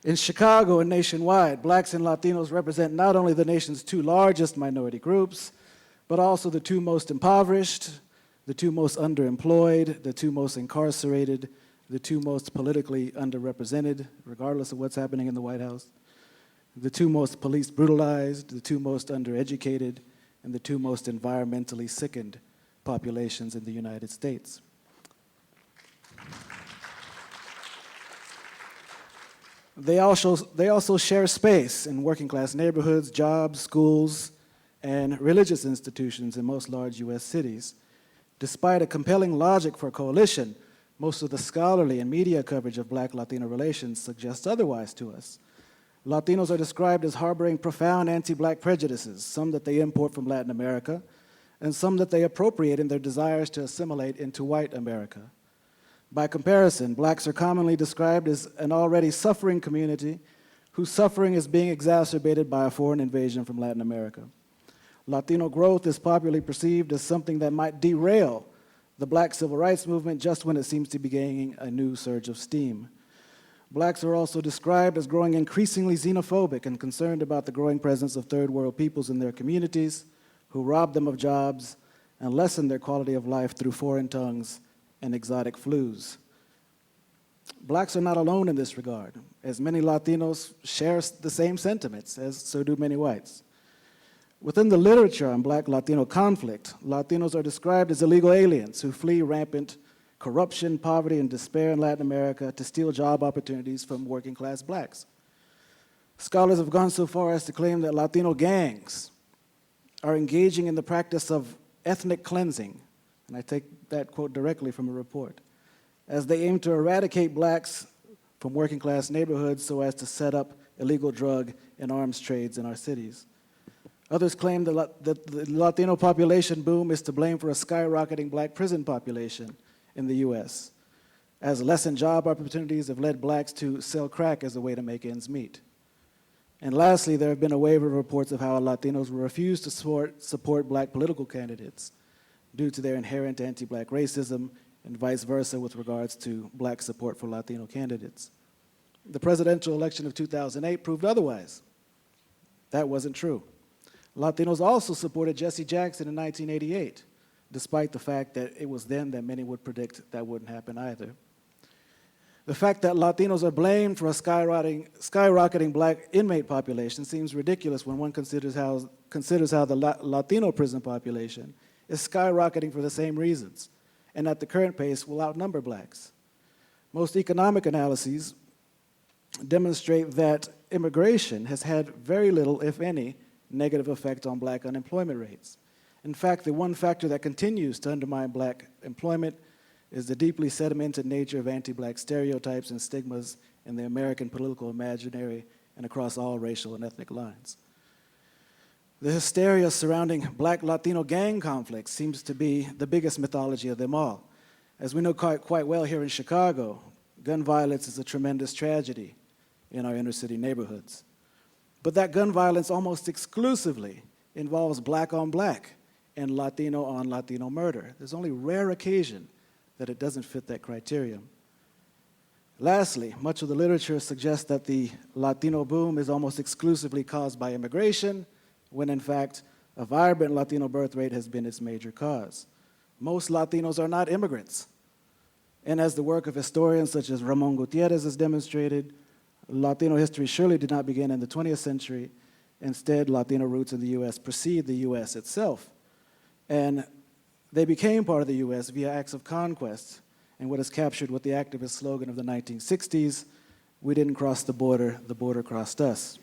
In Chicago and nationwide, blacks and Latinos represent not only the nation's two largest minority groups, but also the two most impoverished, the two most underemployed, the two most incarcerated, the two most politically underrepresented, regardless of what's happening in the White House, the two most police brutalized, the two most undereducated, and the two most environmentally sickened populations in the United States. They also share space in working class neighborhoods, jobs, schools, and religious institutions in most large US cities. Despite a compelling logic for coalition, most of the scholarly and media coverage of Black-Latino relations suggests otherwise to us. Latinos are described as harboring profound anti-Black prejudices, some that they import from Latin America, and some that they appropriate in their desires to assimilate into white America. By comparison, blacks are commonly described as an already suffering community whose suffering is being exacerbated by a foreign invasion from Latin America. Latino growth is popularly perceived as something that might derail the Black civil rights movement just when it seems to be gaining a new surge of steam. Blacks are also described as growing increasingly xenophobic and concerned about the growing presence of third world peoples in their communities who rob them of jobs and lessen their quality of life through foreign tongues and exotic flus. Blacks are not alone in this regard, as many Latinos share the same sentiments, as so do many whites. Within the literature on Black-Latino conflict, Latinos are described as illegal aliens who flee rampant corruption, poverty, and despair in Latin America to steal job opportunities from working-class blacks. Scholars have gone so far as to claim that Latino gangs are engaging in the practice of ethnic cleansing, and I take that quote directly from a report, as they aim to eradicate blacks from working-class neighborhoods so as to set up illegal drug and arms trades in our cities. Others claim that the Latino population boom is to blame for a skyrocketing black prison population in the US, as lessened job opportunities have led blacks to sell crack as a way to make ends meet. And lastly, there have been a wave of reports of how Latinos will refuse to support black political candidates due to their inherent anti-black racism and vice versa with regards to black support for Latino candidates. The presidential election of 2008 proved otherwise. That wasn't true. Latinos also supported Jesse Jackson in 1988, despite the fact that it was then that many would predict that wouldn't happen either. The fact that Latinos are blamed for a skyrocketing black inmate population seems ridiculous when one considers how the Latino prison population is skyrocketing for the same reasons, and at the current pace will outnumber blacks. Most economic analyses demonstrate that immigration has had very little, if any, negative effect on black unemployment rates. In fact, the one factor that continues to undermine black employment is the deeply sedimented nature of anti-black stereotypes and stigmas in the American political imaginary and across all racial and ethnic lines. The hysteria surrounding Black-Latino gang conflicts seems to be the biggest mythology of them all. As we know quite well here in Chicago, gun violence is a tremendous tragedy in our inner city neighborhoods. But that gun violence almost exclusively involves black on black and Latino on Latino murder. There's only rare occasion that it doesn't fit that criterion. Lastly, much of the literature suggests that the Latino boom is almost exclusively caused by immigration, when in fact, a vibrant Latino birth rate has been its major cause. Most Latinos are not immigrants. And as the work of historians such as Ramon Gutierrez has demonstrated, Latino history surely did not begin in the 20th century. Instead, Latino roots in the US precede the US itself. And they became part of the US via acts of conquest and what is captured with the activist slogan of the 1960s, "We didn't cross the border crossed us."